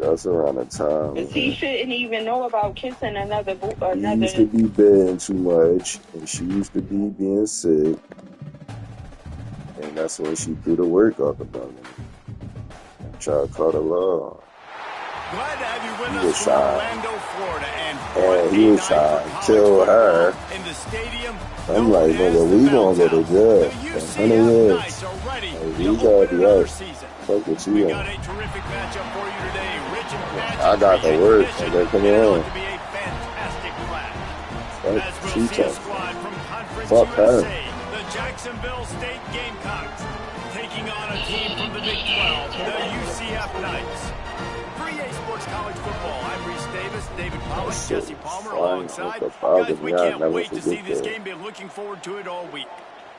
That's around the time. He shouldn't even know about kissing another. He used to be bedding too much, and she used to be being sick, and that's when she threw the work off about me. And tried to call the law. Glad to have you with us from Orlando, Florida, and he was trying to kill her. In the stadium, I'm like, nigga, we gonna go to jail for 100 years. Like, we gotta be out. Fuck what you want. I got the work, nigga. Come on. Fuck, she talking. Fuck her. The Jacksonville State Gamecocks taking on a team from the Big 12, the UCF Knights. 3A Sports College Football. I'm Reese Davis, David Pollock, Jesse Palmer alongside. Guys, we can't wait to see this game. Been looking forward to it all week.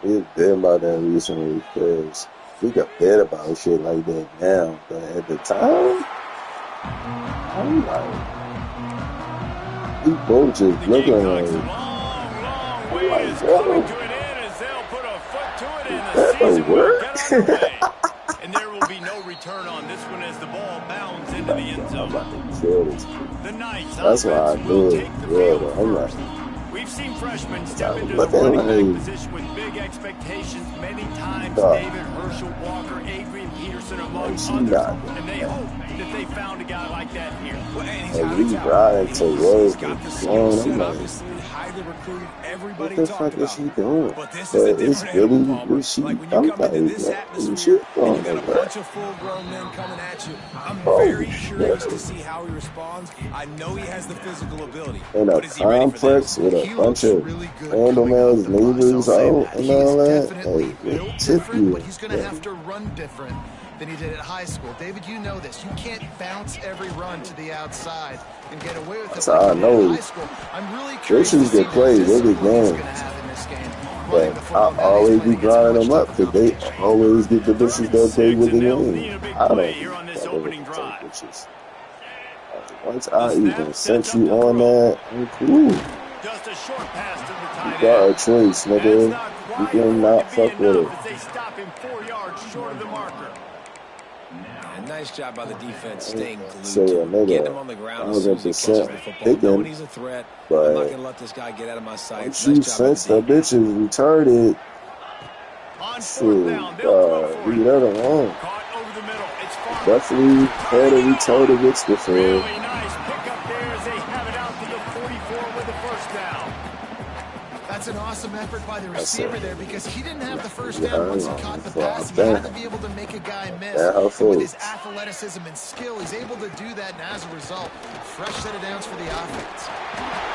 We've been about that recently because we got bad about shit like that now. But at the time, I'm like, we both just looking like, that'll work. And there will be no return on this one as the ball bounds into the end zone. The Knights, that's why I knew it. Yeah, I'm like, we've seen freshmen step into the running back position with big expectations many times. David, Herschel, Walker, Adrian Peterson, among others. And they hope that they found a guy like that here. And we ride to work and I'm like, what the fuck is she doing? But it's really what she, I'm like, what she doing? A bunch of full-grown men coming at you. I'm very curious to see how he responds. I know he has the physical ability. In a complex with a bunch of random ass neighbors out and all that. Like, tip you. But he's going to have to run different than he did at high school. David, you know this. You can't bounce every run to the outside and get away with it. That's how I know. I'm really curious to see play really game. But I always be grinding them up because they always get the bitches that play with the game. I don't take bitches. Once I even sent you on that, I'm cool. Just a short pass to the tight end. You got a choice, nigga. You can not fuck with it. They stop him 4 yards short of the marker. Nice job by the defense staying glued. So, getting him on the ground. 100% thinking, he's a threat. but I'm not gonna let this guy get out of my sight. Once you sense that bitch is retarded, shit, leave that alone. Definitely had a retarded bitch before. Really nice pickup there as they have it out to the 44 with the first down. That's an awesome effort by the receiver there because he didn't have the first down once he caught the pass. He had to be able to make a guy miss. With his athleticism and skill, he's able to do that, and as a result, fresh set of downs for the offense.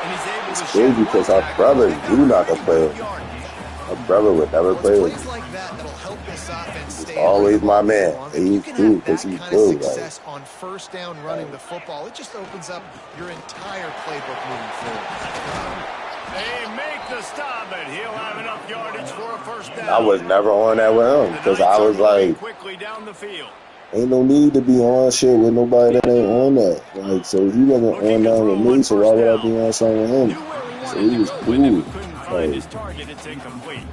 And he's able to show because our brother do not play. My brother would never play with me. He's always my man. He's cool because he's good. Success on first down running the football. It just opens up your entire playbook moving forward. They make the stop, but he'll have enough yardage for a first down. I was never on that with him because I was like, quickly down the field. Ain't no need to be on shit with nobody that ain't on that. Like, so he wasn't on that with me, so why would I be on something with him? So he was cool. Find his target, it's incomplete.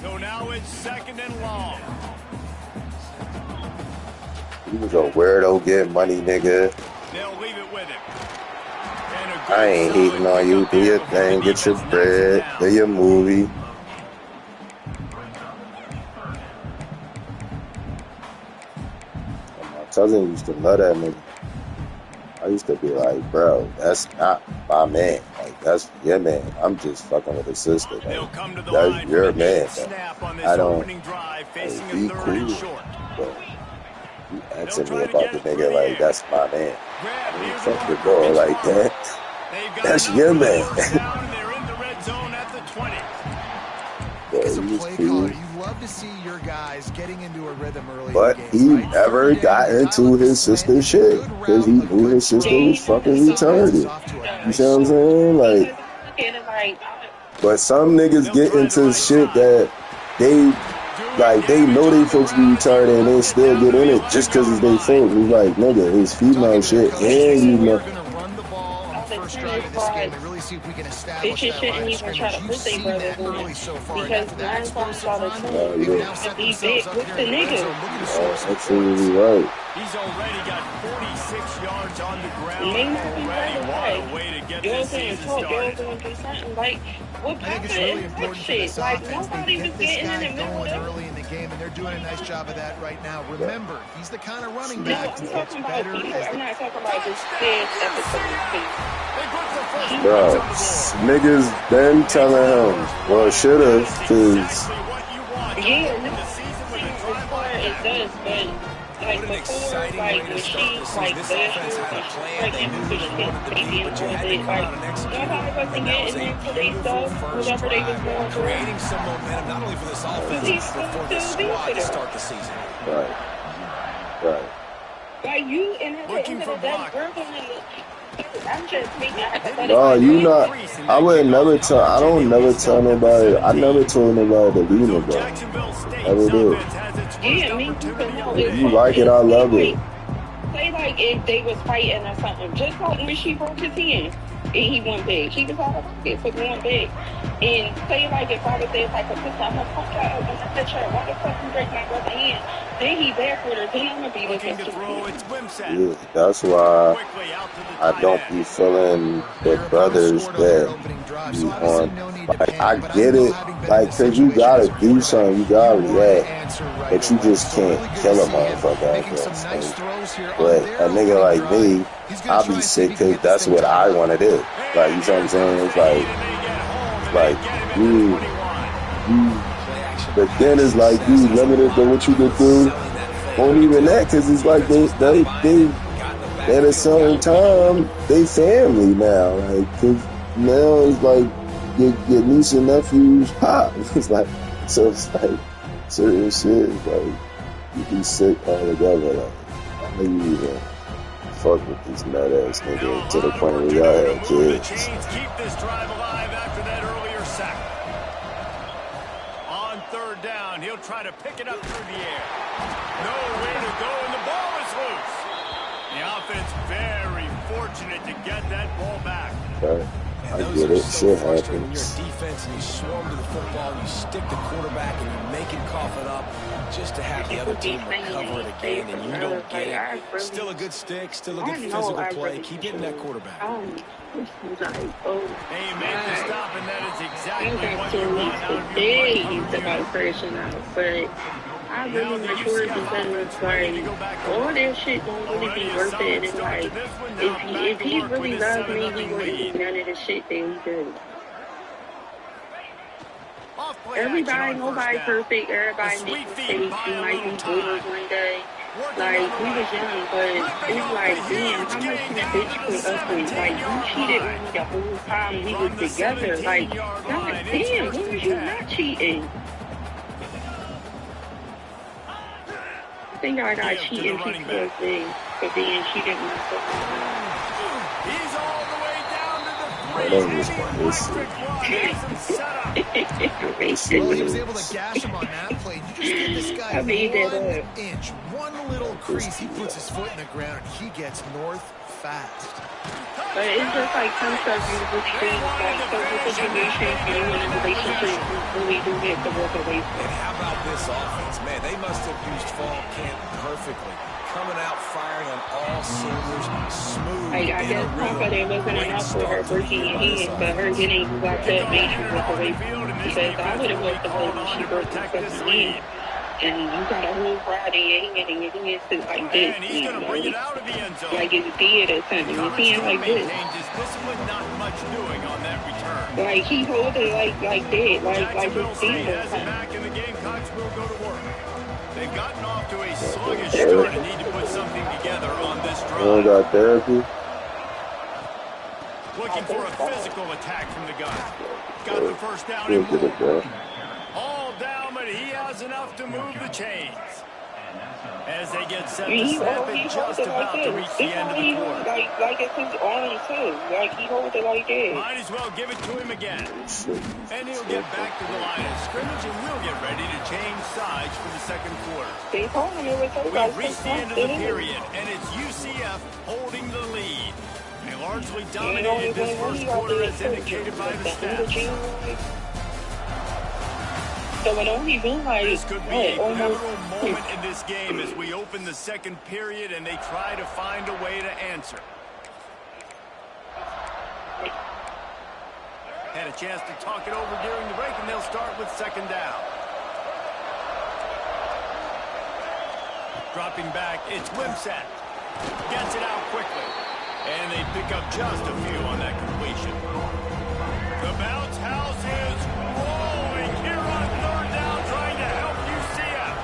So now it's second and long. He was a weirdo, get money, nigga. They'll leave it with him. I ain't hating on you. Do your thing, get your bread, do your movie. My cousin used to love that nigga. I used to be like, bro, that's not my man. Like, that's your man. I'm just fucking with his sister. Like, that's your man. I don't. Like, be cool. But you asking me about the nigga like that's my man. I mean, fuck the girl like that. That's your man. As a play caller, you love to see your guys getting into a rhythm early. But he never got into his sister's shit because he knew his sister was fucking retarded. You see what I'm saying? Like, but some niggas get into shit that they know they folks be retarded and they still get in it just because it's their folks. It's like, nigga, it's female shit and you know. Bitches shouldn't even try to put their brothers on it because 9 times out of 10, if he big with the niggas. Absolutely right. He's already got 46 yards on the ground already. What a way to get this season started. I think it's really important for this offense. They get this guy going early in the game, and they're doing a nice job of that right now. Remember, he's the kind of running back that gets better as I'm not talking about this stance at the bro, niggas been telling him, well, should have, because yeah, it does, but like before, like when she like last year, pregnant, so she gets baby and all that, like nobody wasn't getting into these stuff, whatever they was going through. Creating some momentum, not only for this offense, but for the squad to start the season. Right. Like you in the end of the day, we're gonna. I'm just making hypothetical. No, you not. I would never tell. I don't never tell nobody. I never told nobody to leave me, bro. Never did. Yeah, me too. If you like it, I love it. Say like if they was fighting or something, just like when she broke his hand and he went big. He was out of pocket for going big. And say like if I was there like a sister, I'm gonna punch her over the picture. Why the fuck you break my brother's hand? Then he back with her. Then I'm gonna be looking to yeah, that's why I don't be feeling the brothers that be on. Like, I get it, like, cause you gotta do something, you gotta react, but you just can't kill a motherfucker after that. But a nigga like me, I'll be sick cause that's what I wanna do. Like, you know what I'm saying? It's like but then it's like you limited to what you can do. Won't even that, cause it's like they at a certain time they family now. Like, cause now it's like your niece and nephews pop. It's like, so it's like certain shit. Like you be sick all together. Like I know you even fuck with this nut ass nigga to the point where y'all had kids. Keep this drive alive after that earlier sack. On third down, he'll try to pick it up through the air. Nowhere to go, and the ball is loose. The offense very fortunate to get that ball back. Right. I get it. Shit happens. Your defense, and you swarm to the football, and you stick the quarterback, and you make him cough it up just to have the other team recover it again, and you don't get it. Still a good stick, still a good physical play. Keep hitting that quarterback. Amen to stop, and that is exactly what you want out of your but I really matured because like all that shit don't really be worth it. And like if he really loved me, he wouldn't do none of the shit that he did. Nobody perfect. Everybody makes mistakes. You might be bored one day. Like we was young, but it's like, damn, how much can a bitch put up with? Like you cheated on me the whole time we was together. Like, god damn, when was you not cheating? I think I got cheating because for being cheated on myself. He's all the way down to the he was able to gash him on that play. You just get this guy 1 inch, one little crease. He puts his foot in the ground, and he gets north fast. But it's just like some stuff you really do, like social situations, when you're in a relationship, you really do get to work away from. And how about this offense? Man, they must have used fall camp perfectly. Coming out firing on all cylinders, smooth. Like, I guess confident wasn't enough for her breaking your hand, but her getting you got that made you work away from. Because I would have walked away when she broke her fucking hand. And you got a whole crowd in your hand, and your hands sit like this, you know? Like it's dead or something. Your hand like this. Like he hold it like that, like it's dead or something. They've gotten off to a sluggish start and need to put something together on this drive. You got therapy? Looking for a physical attack from the guy. Got the first down and more. All down, but he has enough to move the chains. As they get set to snap it just about to reach the end of the quarter. Like it's his arm too. Like he holds it like that. Might as well give it to him again. And he'll get back to the line of scrimmage, and we'll get ready to change sides for the second quarter. We've reached the end of the period, and it's UCF holding the lead. They largely dominated this first quarter as indicated by the stats. So it only been like this could be a almost pivotal moment in this game as we open the second period and they try to find a way to answer. Had a chance to talk it over during the break, and they'll start with second down. Dropping back, it's Wimsatt. Gets it out quickly. And they pick up just a few on that completion. The bounce house is rolling here on third down, trying to help UCF.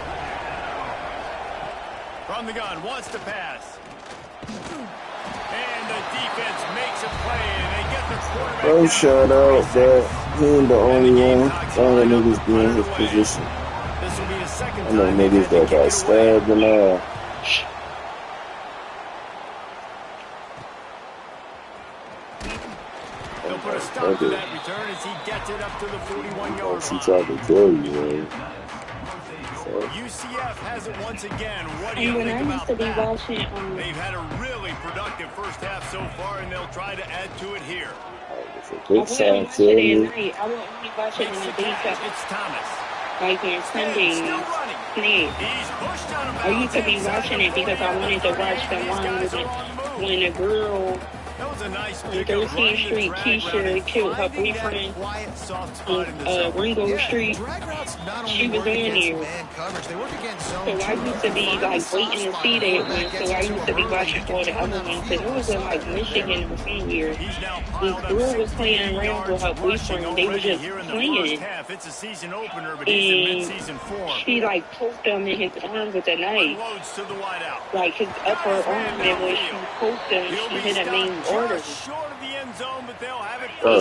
From the gun, wants to pass. And the defense makes a play, and they get their quarterback. Bro, shout out, but he ain't the only one. All the niggas be in his position. This will be the second I know niggas that got stabbed and all. They'll put a stop to that return as he gets it up to the 41-yard line. She tried to kill you, man. UCF has it once again. What do you think about that? They've had a really productive first half so far, and they'll try to add to it here. It's a good sign, too. I will only watch it in the daytime. It's Thomas. Like on Sundays, I used to be watching it because I wanted to watch the one when a girl on 13th Street, Keisha killed her boyfriend on Ringo Street. She was on there. So I used to be like waiting to see that one. So I used to be watching all the other ones. Because it was in like Michigan or somewhere. This girl was playing around with her boyfriend. They were just playing. And she like poked him in his arm with a knife. Like his upper arm. And when she poked him, she hit a main order.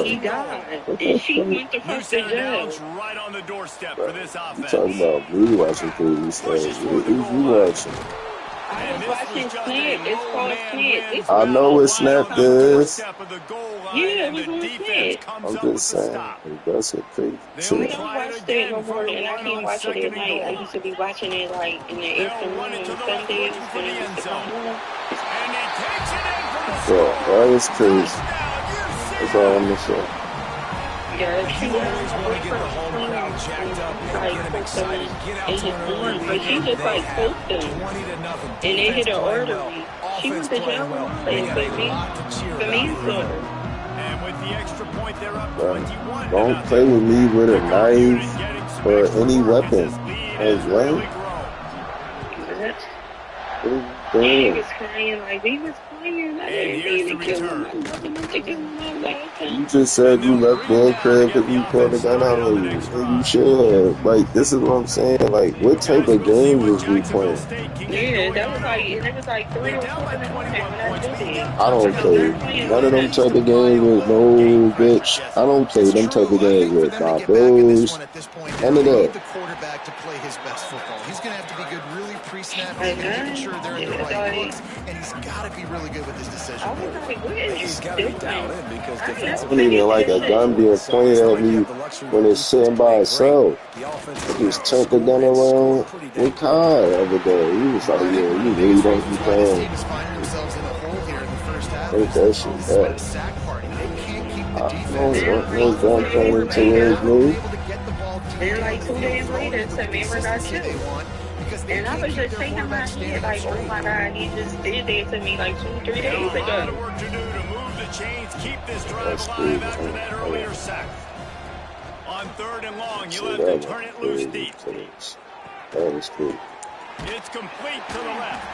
He died. And she went to first to jail. Right on the doorstep for this offense. You talking about me watching police stuff. Who's you watching? I was watching Snap. It's called Snap. I know what Snap is. Yeah, it was on Snap. I'm just saying, that's a crazy shit. I don't watch that no more, and I can't watch it at night. I used to be watching it like in the afternoon on Sundays when it used to come on. So, that is crazy. That's all I'm gonna say. Yeah, she was like but she just like poked them, and they hit her artery. She went to jail for manslaughter. And with the extra point, they're up 21. Don't play with me with a knife or any weapon. Like what? He was crying like we was crying. I didn't kill him. You just said you left Bull Crib because you pulled a gun out on you. And you should have. Like, this is what I'm saying. Like, what type of game was we playing? Yeah, that was like, it was like 3 or 4 in the morning when I did it. I don't play none of them type of games with no bitch. I don't play them type of games with my bros. None of that. The quarterback to play his best football. He's going to have to be good really pre-snap, making sure they're in the right looks, and he's got to be really good with his decision. He's got to be dialed in because I don't even like a gun being pointed at me when it's sitting by itself. I just turned the gun around with Kai the other day. He was like, yeah, you really don't be playing. Take that shit back. I don't want no gun pointing towards me. Then like 2 days later, Samira got killed. And I was just thinking my head like, oh my God, he just did that to me like 2-3 days ago. Keep this drive alive after that earlier sack. On 3rd and long, you'll have to turn it loose deep. That was cool. It's complete to the left.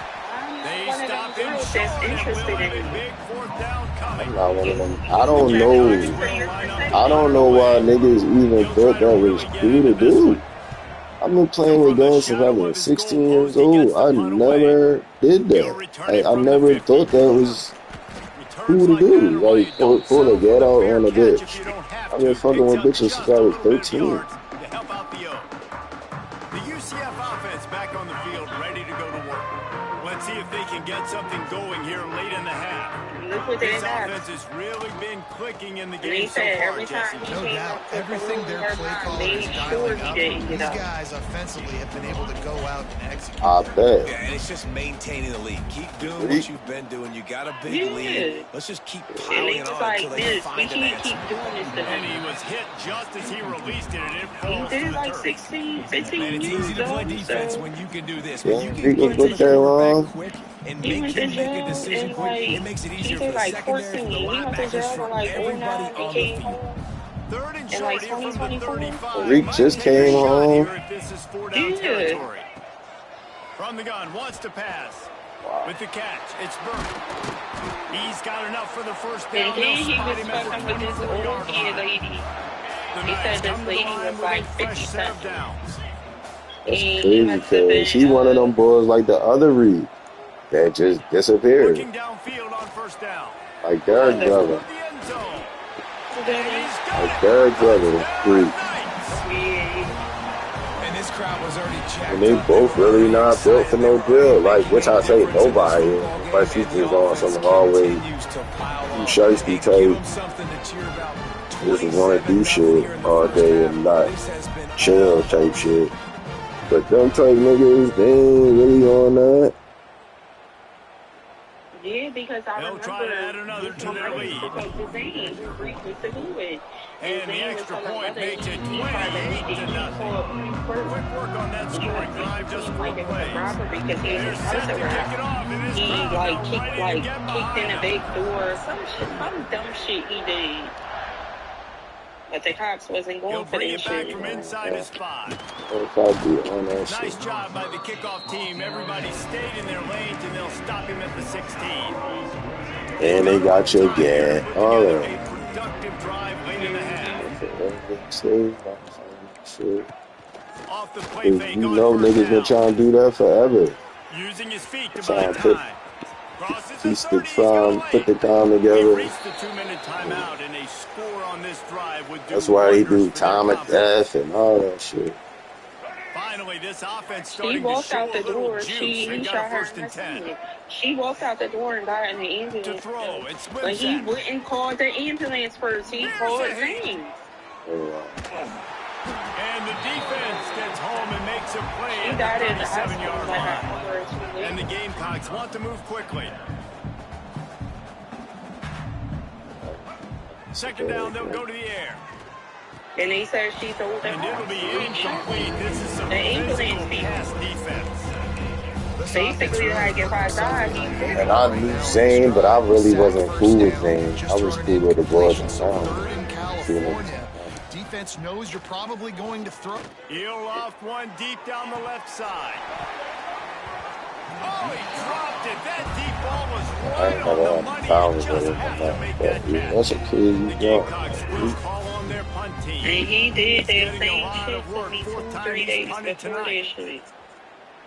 They One of them stop him girls short that's and interested will have in a big 4th down coming. I'm not one of them. I don't know why niggas even thought that was cool to do. I've been playing with guns since I was 16 years old. I never did that. I never thought that was cool to do. Like, pull a get out on a bitch. I've been fucking with bitches since I was 13. The UCF offense back on the field, ready to go to work. Let's see if they can get something going here late in the half. put that in there. Offense has really been clicking in the And game he so said far, every Jesse. time he No came doubt. up to Everything their play caller is dialing up, these guys offensively have been able to go out and execute. I bet. Yeah, and it's just maintaining the lead. Keep doing what you've been doing. You got a big lead. Let's just keep piling on until they find an answer. And he was hit just as he released it, and it falls to the did like turf. 16, 15 Man, it's years easy to play old, defense so when you can do this. Yeah, When you he can can get put to the that quarterback on. quick and he make went to him make a jail decision and quick, like it makes it he easier for did the like secondary, 14. for the He went to linebackers, jail for for like everybody 09 and on the came field. home Third and in short like here from the 2024. 35. Reek just Might take a came shot home. here if this is 4-down territory. From the gun, wants to pass. With the catch, it's Burke. He's got enough for the first down. And then he was fucking with this old lady. He said this lady was like 50 something. That's crazy because he one of them boys like the other Reed that just disappeared. Looking downfield on first down. Like Derek brother. Like Derek brother, Reed. And this crowd was already jacked. And they both really not built for no deal. Like, which I say nobody, unless you just on some hallway, you shiesty type, just want to do shit all day and not chill type shit. But them type niggas, they ain't really on that. Yeah, because I remember try to add another to their lead. And the extra point makes it 28-0. Quick work on that scoring drive, just 4 plays. They're set to kick it off, and this crowd kicked in the big door, some dumb shit he did. But the cops wasn't going for that shit. From inside his spot. Nice job by the kickoff team. Everybody stayed in their lanes, and they'll stop him at the 16. And they got your gag. All right. A productive drive late in the half. Off the play fake, you know niggas been trying to do that forever. Using his feet to buy time. He's the time, put the time together. Reached the 2-minute timeout, and a score on this drive would do. That's why he do time of death and all that shit. Finally, this offense starting she walked to show out the door. She shot her in the stomach. She walked out the door and got in the ambulance. To throw, it's but he wouldn't call the ambulance first. He called Zane. And the defense gets home and makes a play at the 37-yard line. And the Gamecocks want to move quickly. Second down, they'll go to the air. And they said she told them. And it'll be incomplete. This is some physical pass defense. Basically, like if I died, and I knew Zane, but I really wasn't cool with Zane. I was cool with the boys in town. Defense knows you're probably going to throw. He'll loft one deep down the left side. Oh, he dropped it. That deep ball was right on the money. He just had to make that catch. That's a kid. The Gamecocks will call on their punt team. And he did that same shit for me 2-3 days before that shit.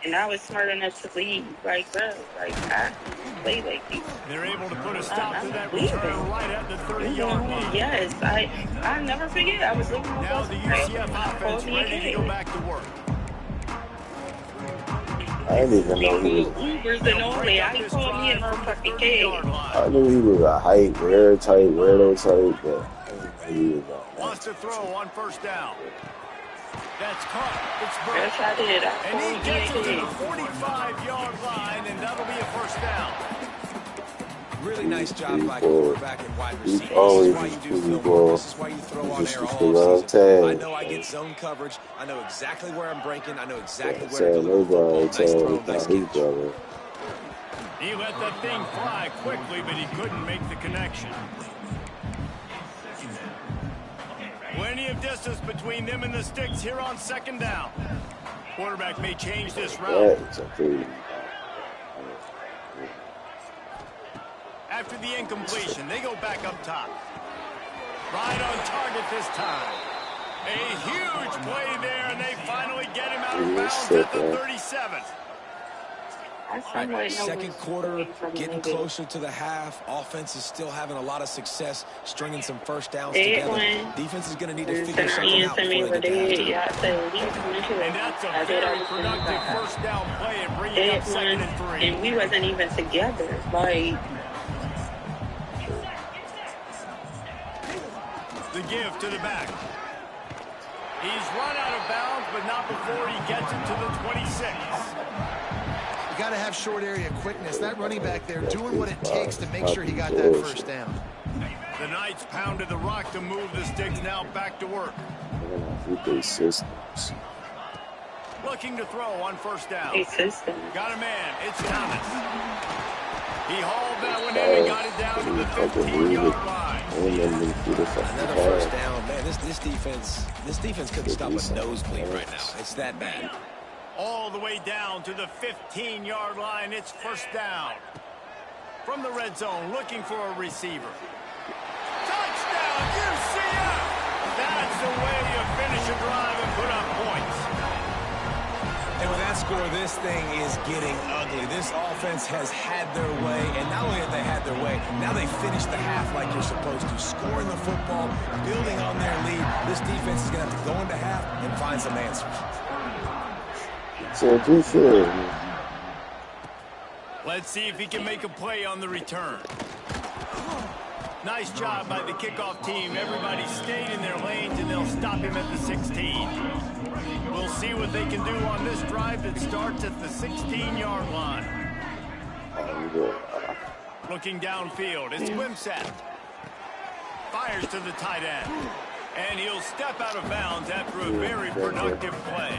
And I was smart enough to leave. Like, bro, like, I play like these. They're able to put a stop to that return right at the 30-yard line. Yes, I never forget. I was looking at now the UCF offense ready to go back to work. I didn't even know he was. Ubers and all that. He called me a motherfucking kid. I knew he was a height, rare type, weirdo type, but I didn't know he was wants to throw on first down. That's caught. It's Burke. Yes, I did. And he gets it to the 45-yard line, and that'll be a first down. Really nice job by quarterback and wide receiver. This is why you do film. This is why you throw on air all season. I know I get zone coverage. I know exactly where I'm breaking. I know exactly where to deliver the football. Nice throw, nice catch. He let that thing fly quickly, but he couldn't make the connection. Plenty of distance between them and the sticks here on second down. Quarterback may change this route. After the incompletion, they go back up top. Right on target this time. A huge play there, and they finally get him out of bounds at the 37. Second quarter, getting closer to the half. Offense is still having a lot of success stringing some first downs together. Defense is going to need to figure something out before they get to halftime. And that's a very productive first down play and bringing up 2nd and 3. And we wasn't even together. Like, The give to the back. He's run out of bounds, but not before he gets it to the 26. You got to have short area quickness. That running back there doing what it takes to make sure he got that first down. The Knights pounded the rock to move the sticks, now back to work. Looking to throw on first down. Got a man. It's Thomas. He hauled that one in and got it down to the 15-yard line. Another first down. Man, this defense couldn't stop a nosebleed right now. It's that bad. All the way down to the 15-yard line. It's first down. From the red zone, looking for a receiver. Touchdown, UCF! That's the way you finish a drive and put up points. And with that score, this thing is getting ugly. This offense has had their way, and not only have they had their way, now they finished the half like you're supposed to. Scoring the football, building on their lead. This defense is going to have to go into half and find some answers. So good. Let's see if he can make a play on the return. Nice job by the kickoff team. Everybody stayed in their lanes, and they'll stop him at the 16. We'll see what they can do on this drive that starts at the 16-yard line. Looking downfield, it's Wimsatt. Fires to the tight end. And he'll step out of bounds after a very productive play.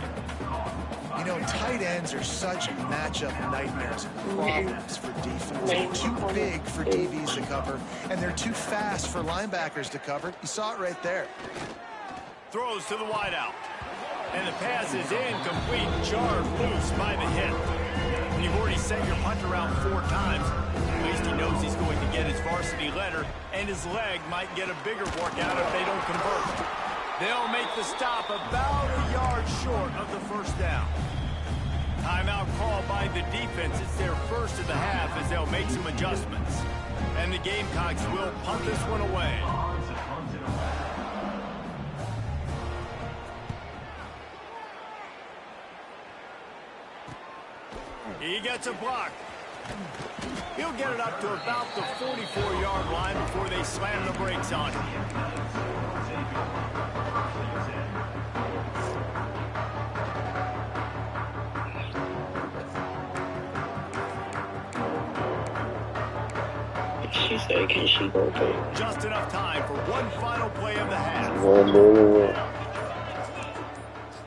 You know, tight ends are such matchup nightmares and problems for defense. They're too big for DBs to cover, and they're too fast for linebackers to cover. You saw it right there. Throws to the wideout. And the pass is incomplete, jarred loose by the hit. When you've already sent your punter out 4 times, at least he knows he's going to get his varsity letter, and his leg might get a bigger workout if they don't convert. They'll make the stop about a yard short of the first down. Timeout called by the defense. It's their first of the half as they'll make some adjustments. And the Gamecocks will punt this one away. He gets a block. He'll get it up to about the 44-yard line before they slam the brakes on him. She said, can she go through? Just enough time for one final play of the half.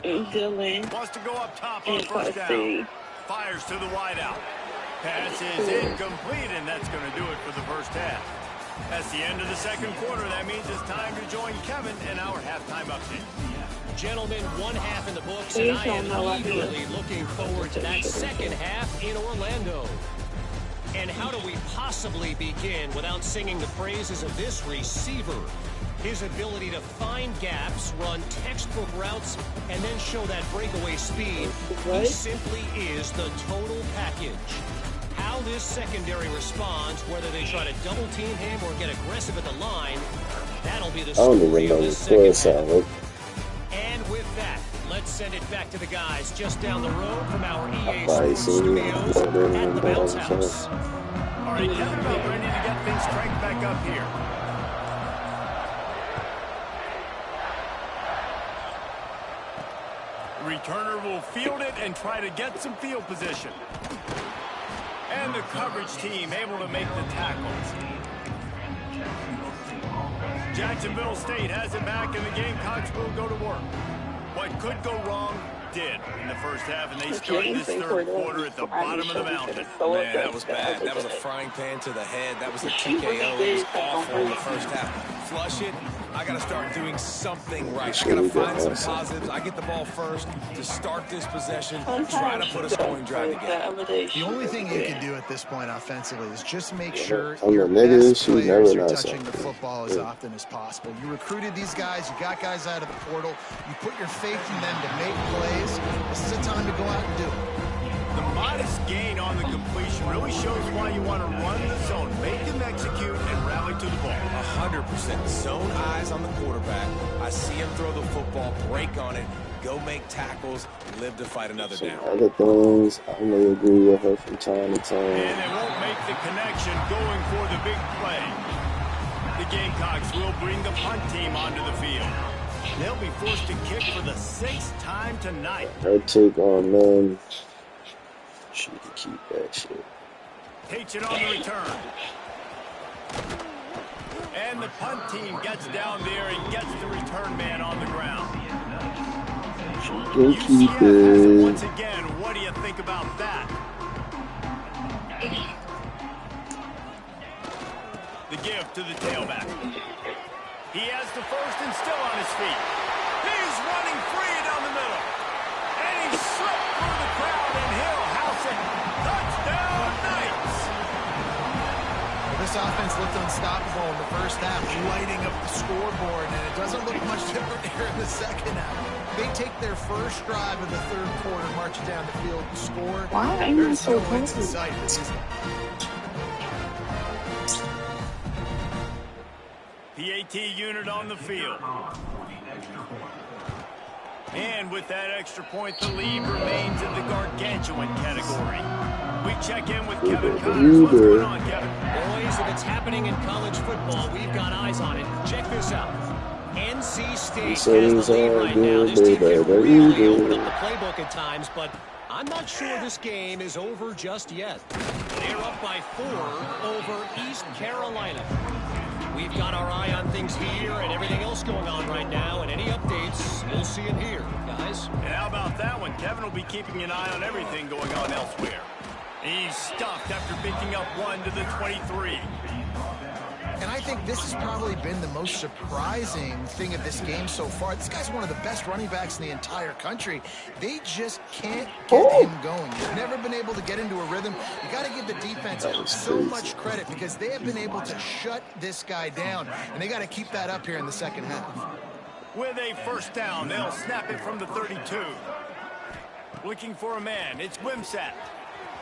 Dylan wants to go up top on first down. Fires to the wideout. Pass is incomplete, and that's going to do it for the first half. That's the end of the second quarter. That means it's time to join Kevin in our halftime update. Gentlemen, one half in the books, and I am eagerly looking forward to that second half in Orlando. And how do we possibly begin without singing the praises of this receiver? His ability to find gaps, run textbook routes, and then show that breakaway speed. He simply is the total package. How this secondary responds, whether they try to double team him or get aggressive at the line, that'll be the story of this second half. And with that, let's send it back to the guys just down the road from our EA Sports studios at the Bounce House. All right, Kevin, we're ready to get things cranked back up here. Returner will field it and try to get some field position. And the coverage team able to make the tackles. Jacksonville State has it back, and the Gamecocks will go to work. What could go wrong did in the first half, and they started this third quarter at the bottom of the mountain. Man, that was bad. That was a frying pan to the head. That was a TKO. It was awful in the first half. Flush it. I got to start doing something right. I got to find some positives. I get the ball first to start this possession, try to put a scoring drive together. The only thing you can do at this point offensively is just make sure your best players are touching the football as often as possible. You recruited these guys. You got guys out of the portal. You put your faith in them to make plays. This is the time to go out and do it. The modest gain on the completion really shows why you want to run the zone, make them execute, and rally to the ball. 100% zone eyes on the quarterback. I see him throw the football, break on it, go make tackles, live to fight another down. Other things, I may agree with her from time to time. And they won't make the connection going for the big play. The Gamecocks will bring the punt team onto the field. They'll be forced to kick for the 6th time tonight. Her take on them. She can keep that shit. Takes it on the return. And the punt team gets down there and gets the return man on the ground. She can keep it. Once again, what do you think about that? The give to the tailback. He has the first and still on his feet. He's running free down the middle. And he slipped through the crowd, and he'll house it. Touchdown, Knights! Well, this offense looked unstoppable in the first half, lighting up the scoreboard, and it doesn't look much different here in the second half. They take their first drive of the third quarter, march down the field, and score. Why? There's no end in sight. PAT unit on the field. And with that extra point, the lead remains in the gargantuan category. We check in with Kevin Connors. What's going on, Kevin? Boys, if it's happening in college football, we've got eyes on it. Check this out. NC State has the lead right now. This team can really open up the playbook at times, but I'm not sure this game is over just yet. They're up by 4 over East Carolina. We've got our eye on things here and everything else going on right now, and any updates, you'll see it here, guys. And how about that one? Kevin will be keeping an eye on everything going on elsewhere. He's stuffed after picking up 1 to the 23. And I think this has probably been the most surprising thing of this game so far. This guy's one of the best running backs in the entire country. They just can't get him going. They've never been able to get into a rhythm. You got to give the defense so much credit because they have been able to shut this guy down. And they got to keep that up here in the second half. With a first down, they'll snap it from the 32. Looking for a man. It's Wimsatt.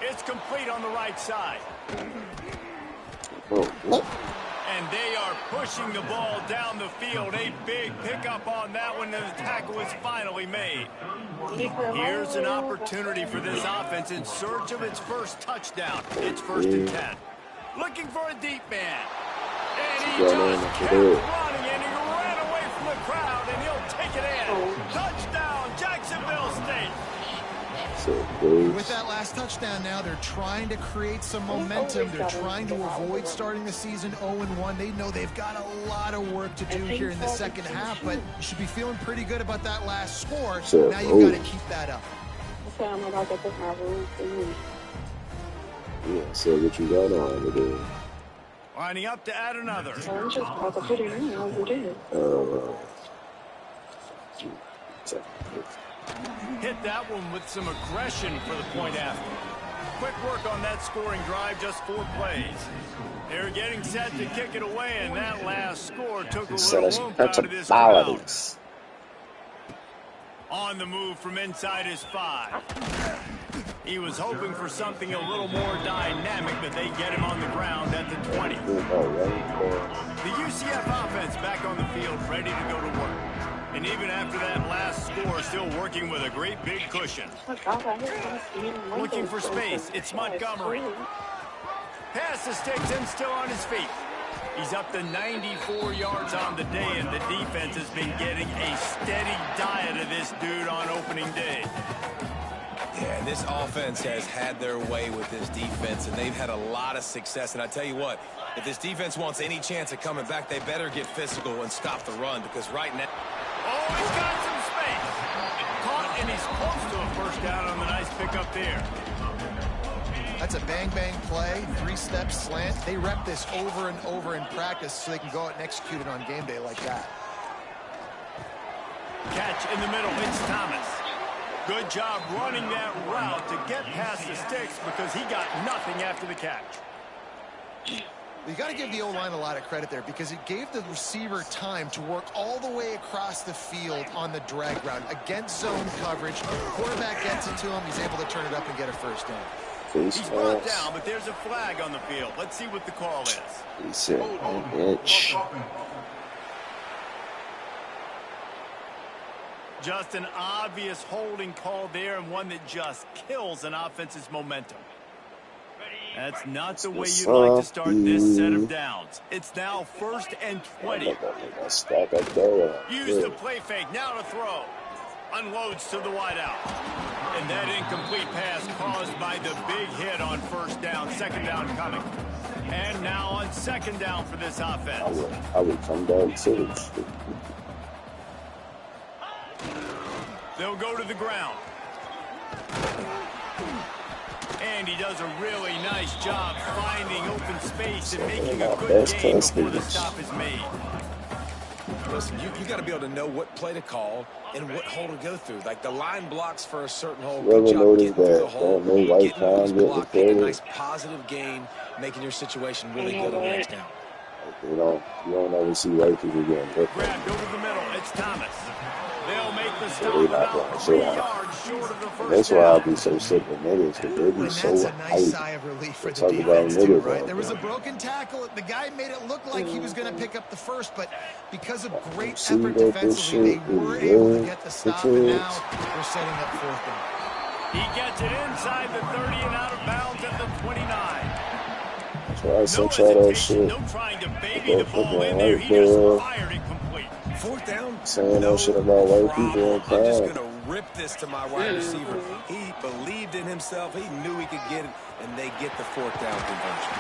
It's complete on the right side. And they are pushing the ball down the field. A big pickup on that one, and the tackle is finally made. Here's an opportunity for this offense in search of its first touchdown. It's 1st and 10. Looking for a deep man. And he just kept running, and he ran away from the crowd, and he'll take it in. Touchdown, Jacksonville State. With that last touchdown now, they're trying to create some momentum. They're trying to avoid starting the season 0-1. They know they've got a lot of work to do here in the second half, but you should be feeling pretty good about that last score. Now you've got to keep that up. Yeah, so what you got on today? Lining up to add another. Hit that one with some aggression for the point after. Quick work on that scoring drive, just 4 plays. They're getting set to kick it away, and that last score took a little oomph out of this crowd. On the move from inside his 5. He was hoping for something a little more dynamic, but they get him on the ground at the 20. The UCF offense back on the field, ready to go to work. And even after that last score, still working with a great big cushion. Looking for space, it's Montgomery. Pass the sticks and still on his feet. He's up to 94 yards on the day, and the defense has been getting a steady diet of this dude on opening day. Yeah, this offense has had their way with this defense, and they've had a lot of success. And I tell you what, if this defense wants any chance of coming back, they better get physical and stop the run, because right now... Oh, he's got some space. Caught, and he's close to a first down on the nice pickup there. That's a bang-bang play, 3-step slant. They rep this over and over in practice so they can go out and execute it on game day like that. Catch in the middle, it's Thomas. Good job running that route to get past the sticks because he got nothing after the catch. You got to give the O-line a lot of credit there because it gave the receiver time to work all the way across the field on the drag route against zone coverage. The quarterback gets it to him. He's able to turn it up and get a first down. He's brought down, but there's a flag on the field. Let's see what the call is. He said, bitch. Just an obvious holding call there, and one that just kills an offense's momentum. That's not the way you'd like to start this set of downs. It's now 1st and 20. Use the play fake, now to throw. Unloads to the wideout. And that incomplete pass caused by the big hit on 1st down, 2nd down coming. And now on 2nd down for this offense. I would come down too. They'll go to the ground. And he does a really nice job finding open space and making a good game before the stop is made. Listen, you got to be able to know what play to call and what hole to go through. Like the line blocks for a certain hole. Good job getting through the hole, getting those blocks, getting a nice positive gain, making your situation really good on the next down. You don't ever see white people getting hit. Grabbed over the middle. It's Thomas. They'll make the stop about 3 yards short of the first. That's why I'll be so sick of niggas, because they be so hype. That's a nice sigh of relief for the defense too, right? There was a broken tackle. The guy made it look like he was going to pick up the first, but because of great effort defensively, they were able to get the stop, and now they're setting up 4th down. He gets it inside the 30 and out of bounds at the 29. So I sent y'all that shit. No trying to baby the ball in there. He just fired it complete. 4th down. Saying that shit about white people in I'm just crime. going to rip this to my wide receiver. He believed in himself. He knew he could get it, and they get the 4th down conversion.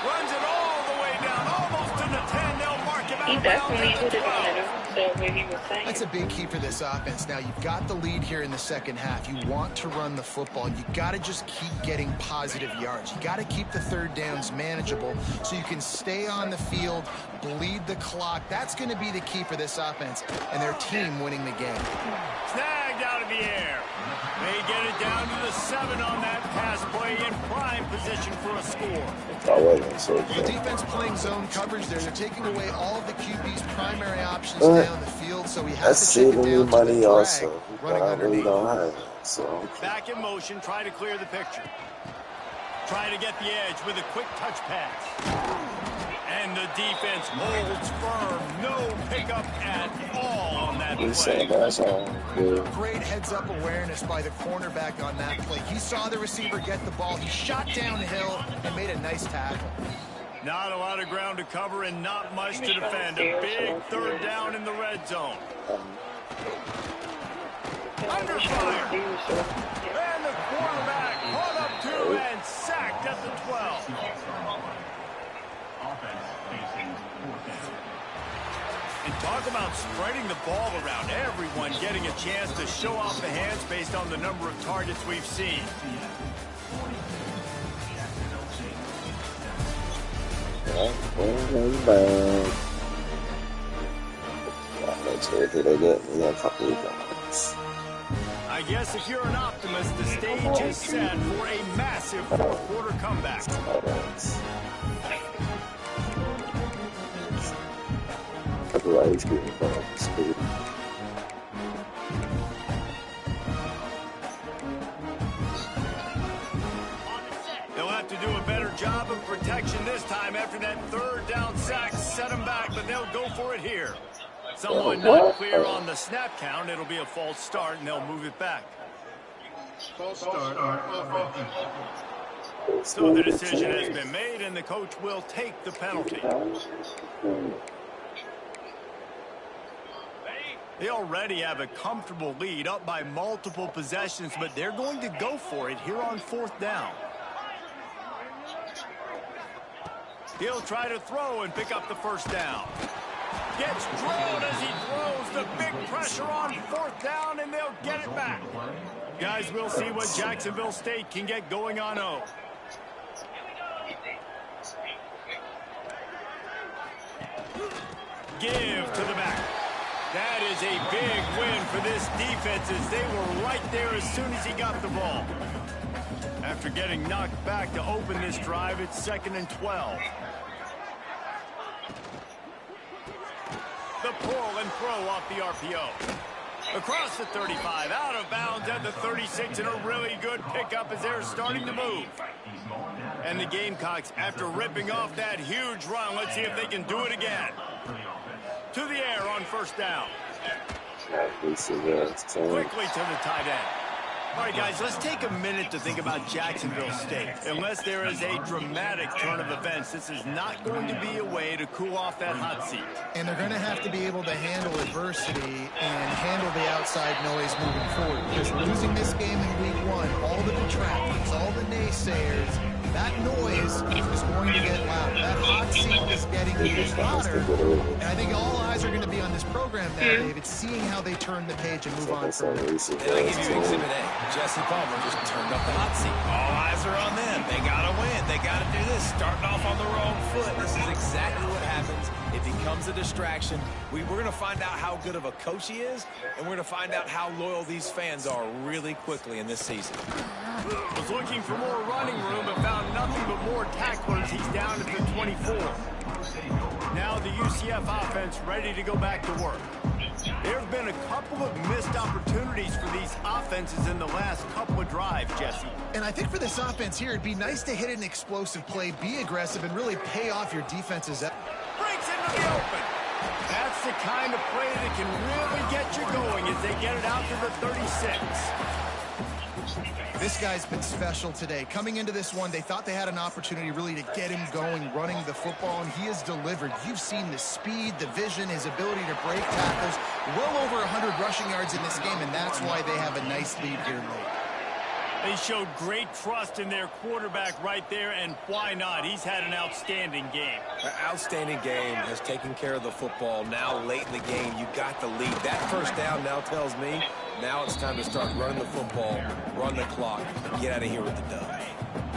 Runs it all the way down, almost to the 10. They'll mark him out. He definitely hit it on it. So what he was saying. That's a big key for this offense. Now, you've got the lead here in the 2nd half. You want to run the football. You got to just keep getting positive yards. You got to keep the 3rd downs manageable so you can stay on the field, bleed the clock. That's going to be the key for this offense and their team winning the game. Snagged out of the air. They get it down to the 7 on that pass play in prime position for a score. The defense playing zone coverage there. They're taking away all of the QB's primary options down the field, so we have to take it down to the drag running underneath. Back in motion, try to clear the picture. Try to get the edge with a quick touch pass. And the defense holds firm. No pickup at all on that play. Great heads-up awareness by the cornerback on that play. He saw the receiver get the ball. He shot downhill and made a nice tackle. Not a lot of ground to cover and not much to defend. A big 3rd down in the red zone. Under fire. And the quarterback caught up to and sacked at the 12. And talk about spreading the ball around. Everyone getting a chance to show off the hands based on the number of targets we've seen. I guess if you're an optimist, the stage is set for a massive 4th quarter comeback. They'll have to do a better job of protection this time after that 3rd down sack set them back, but they'll go for it here. Someone not clear on the snap count. It'll be a false start, and they'll move it back. False start. So the decision has been made, and the coach will take the penalty. They already have a comfortable lead, up by multiple possessions, but they're going to go for it here on 4th down. He'll try to throw and pick up the 1st down. Gets drilled as he throws. The big pressure on 4th down, and they'll get it back. Guys, we'll see what Jacksonville State can get going on 0. Give to the back. That is a big win for this defense as they were right there as soon as he got the ball. After getting knocked back to open this drive, it's 2nd and 12. The pull and throw off the RPO. Across the 35, out of bounds at the 36, and a really good pickup as they're starting to move. And the Gamecocks, after ripping off that huge run, let's see if they can do it again. To the air on 1st down. Quickly to the tight end. All right, guys, let's take a minute to think about Jacksonville State. Unless there is a dramatic turn of events, this is not going to be a way to cool off that hot seat. And they're going to have to be able to handle adversity and handle the outside noise moving forward. Because losing this game in week 1, all the detractors, all the naysayers, that noise is going to get loud. That hot seat is getting even hotter. And I think all eyes are going to be on this program now, David, seeing how they turn the page and move on from it. And I give you Exhibit A. Jesse Palmer just turned up the hot seat. All eyes are on them. They got to win. They got to do this. Starting off on the wrong foot. This is exactly what happens. It becomes a distraction. We're going to find out how good of a coach he is, and we're going to find out how loyal these fans are really quickly in this season. Was looking for more running room, but found nothing but more tacklers. He's down at the 24. Now the UCF offense ready to go back to work. There have been a couple of missed opportunities for these offenses in the last couple of drives, Jesse. And I think for this offense here, it'd be nice to hit an explosive play, be aggressive, and really pay off your defense's effort. Breaks into the open. That's the kind of play that can really get you going as they get it out to the 36. This guy's been special today. Coming into this one, they thought they had an opportunity really to get him going, running the football, and he has delivered. You've seen the speed, the vision, his ability to break tackles. Well over 100 rushing yards in this game, and that's why they have a nice lead here late. They showed great trust in their quarterback right there, and why not? He's had an outstanding game. An outstanding game, has taken care of the football. Now, late in the game, you got the lead. That first down now tells me now it's time to start running the football, run the clock, and get out of here with the dub.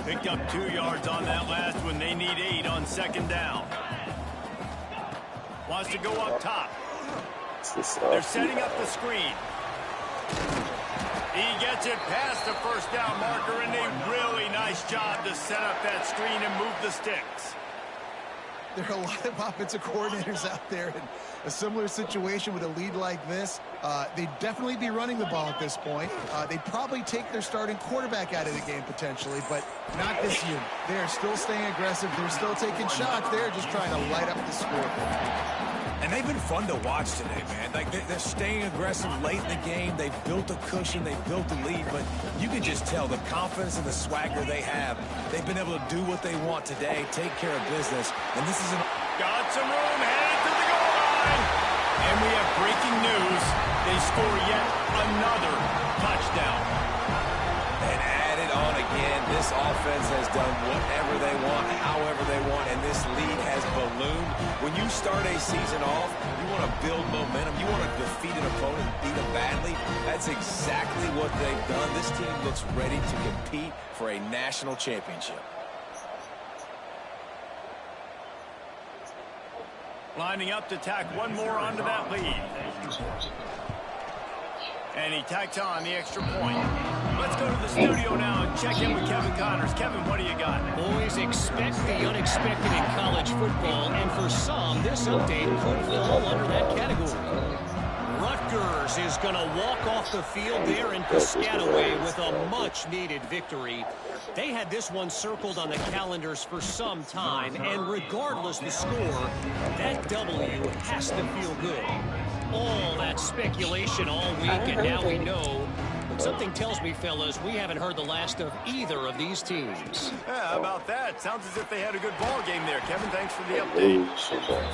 Picked up 2 yards on that last one. They need 8 on second down. Wants to go up top. They're setting up the screen. He gets it past the first down marker, and a really nice job to set up that screen and move the sticks. There are a lot of offensive coordinators out there in a similar situation with a lead like this. They'd definitely be running the ball at this point. They'd probably take their starting quarterback out of the game potentially, but not this unit. They're still staying aggressive. They're still taking shots. They're just trying to light up the score. And they've been fun to watch today, man. Like, they're staying aggressive late in the game. They've built a cushion. They've built a lead. But you can just tell the confidence and the swagger they have. They've been able to do what they want today, take care of business. And this is an... Got some room, headed to the goal line. And we have breaking news. They score yet another touchdown. And add it on again. This offense has done whatever they want, however they want, and this lead has ballooned. When you start a season off, you want to build momentum. You want to defeat an opponent, beat them badly. That's exactly what they've done. This team looks ready to compete for a national championship. Lining up to tack one more onto that lead. And he tacks on the extra point. Let's go to the studio now and check in with Kevin Connors. Kevin, what do you got? Boys, expect the unexpected in college football, and for some, this update could fall under that category. Rutgers is going to walk off the field there in Piscataway with a much-needed victory. They had this one circled on the calendars for some time, and regardless the score, that W has to feel good. All that speculation all week, and now we know. But something tells me, fellas, we haven't heard the last of either of these teams. Yeah, how about that? Sounds as if they had a good ball game there. Kevin, thanks for the update.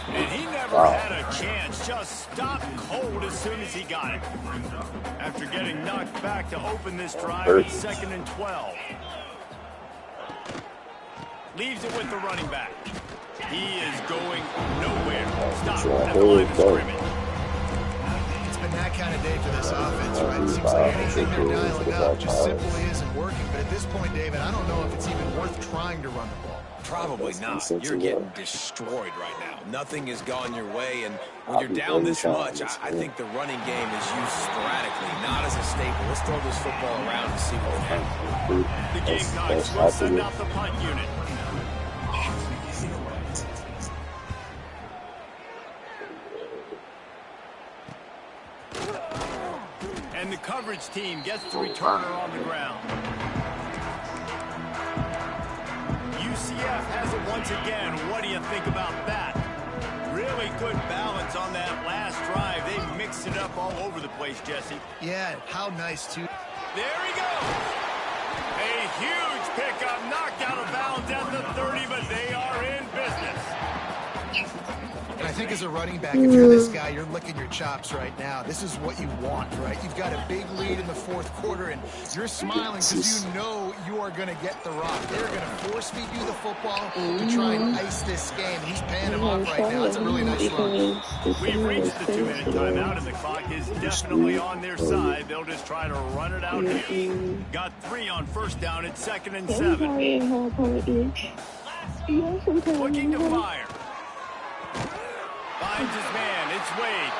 And he never had a chance. Just stopped cold as soon as he got it. After getting knocked back to open this drive at 2nd and 12. Leaves it with the running back. He is going nowhere. Stop at the line of scrimmage. That kind of day for this offense, right? It seems like anything they're dialing up just simply isn't working. But at this point, David, I don't know if it's even worth trying to run the ball. Probably not. You're getting destroyed right now. Nothing has gone your way, and when you're down this much, I think the running game is used sporadically, not as a staple. Let's throw this football around and see what happens. The Gamecocks will send out the punt unit. And the coverage team gets the returner on the ground. UCF has it once again. What do you think about that? Really good balance on that last drive. They mixed it up all over the place, Jesse. Yeah, how nice, too. There he goes. A huge pickup, knocked out of bounds at the 30, but they are in business. And I think as a running back, if you're this guy, you're licking your chops right now. This is what you want, right? You've got a big lead in the fourth quarter, and you're smiling because you know you are going to get the rock. They're going to force-feed you the football to try and ice this game. He's paying him off right now. It's a really nice run. We've reached the 2-minute timeout, and the clock is definitely on their side. They'll just try to run it out here. Got 3 on first down at 2nd and 7. Looking to fire. Finds his man. It's Wade.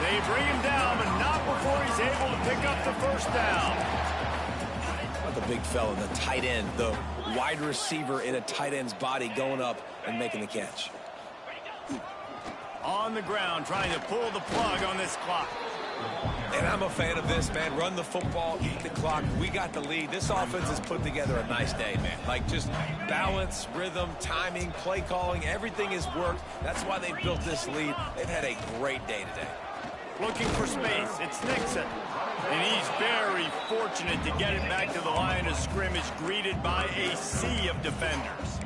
They bring him down, but not before he's able to pick up the first down. The big fella, the tight end, the wide receiver in a tight end's body going up and making the catch. On the ground, trying to pull the plug on this clock. And I'm a fan of this, man. Run the football, eat the clock. We got the lead. This offense has put together a nice day, man. Like, just balance, rhythm, timing, play calling, everything has worked. That's why they built this lead. They've had a great day today. Looking for space. It's Nixon. And he's very fortunate to get it back to the line of scrimmage, greeted by a sea of defenders.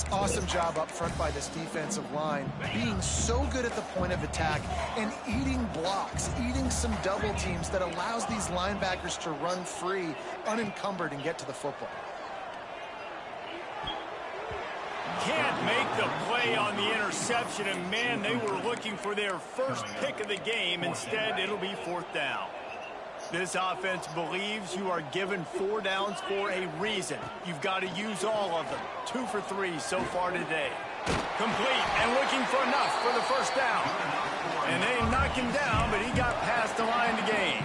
Awesome job up front by this defensive line, being so good at the point of attack and eating blocks, eating some double teams that allows these linebackers to run free, unencumbered, and get to the football. Can't make the play on the interception, and man, they were looking for their first pick of the game. Instead, it'll be 4th down. This offense believes you are given 4 downs for a reason. You've got to use all of them. 2 for 3 so far today. Complete and looking for enough for the first down. And they knock him down, but he got past the line to gain.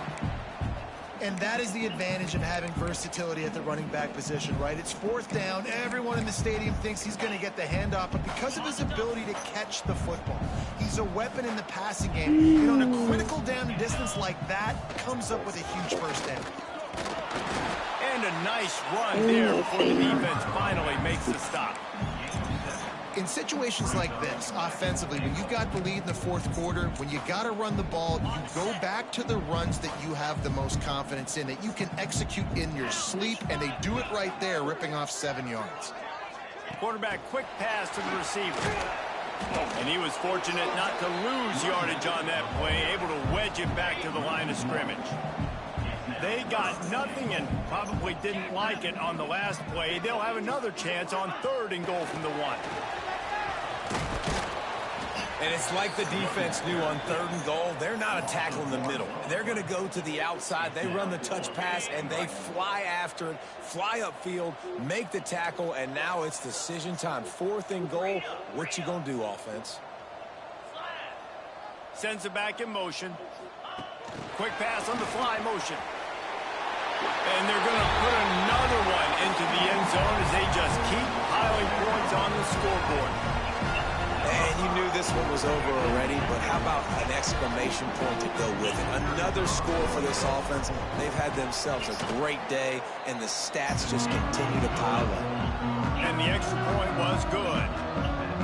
And that is the advantage of having versatility at the running back position, right? It's 4th down. Everyone in the stadium thinks he's going to get the handoff, but because of his ability to catch the football, he's a weapon in the passing game. And on a critical down distance like that, comes up with a huge first down. And a nice run there before the defense finally makes the stop. In situations like this, offensively, when you've got the lead in the fourth quarter, when you got to run the ball, you go back to the runs that you have the most confidence in, that you can execute in your sleep, and they do it right there, ripping off 7 yards. Quarterback quick pass to the receiver. And he was fortunate not to lose yardage on that play, able to wedge it back to the line of scrimmage. They got nothing and probably didn't like it on the last play. They'll have another chance on 3rd and goal from the 1. And it's like the defense knew on 3rd and goal. They're not a tackle in the middle. They're going to go to the outside. They run the touch pass, and they fly after it, fly upfield, make the tackle, and now it's decision time. 4th and goal. What you going to do, offense? Sends it back in motion. Quick pass on the fly motion. And they're going to put another one into the end zone as they just keep piling points on the scoreboard. And you knew this one was over already, but how about an exclamation point to go with it? Another score for this offense. They've had themselves a great day, and the stats just continue to pile up. And the extra point was good.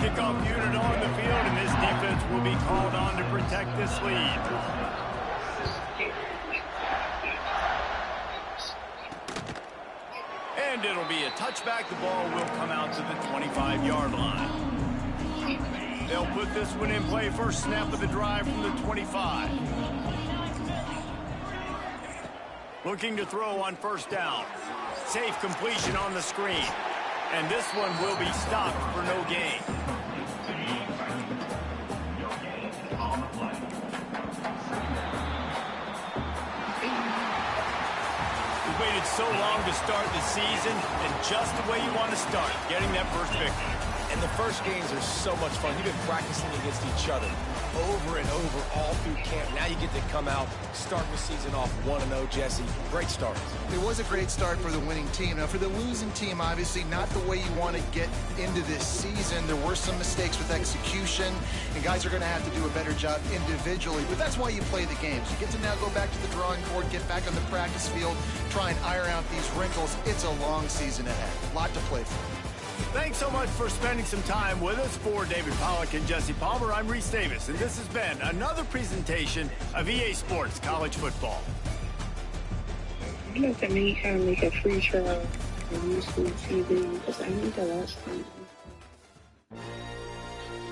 Kickoff unit on the field, and this defense will be called on to protect this lead. And it'll be a touchback. The ball will come out to the 25-yard line. They'll put this one in play. First snap of the drive from the 25. Looking to throw on 1st down. Safe completion on the screen. And this one will be stopped for no gain. We waited so long to start the season, and just the way you want to start, getting that first victory. And the first games are so much fun. You've been practicing against each other over and over all through camp. Now you get to come out, start the season off 1-0, Jesse. Great start. It was a great start for the winning team. Now, for the losing team, obviously not the way you want to get into this season. There were some mistakes with execution, and guys are going to have to do a better job individually. But that's why you play the games. You get to now go back to the drawing board, get back on the practice field, try and iron out these wrinkles. It's a long season ahead. A lot to play for. Thanks so much for spending some time with us. For David Pollack and Jesse Palmer, I'm Reese Davis, and this has been another presentation of EA Sports College Football. I'd like to make a free trial on YouTube TV because I need to watch them.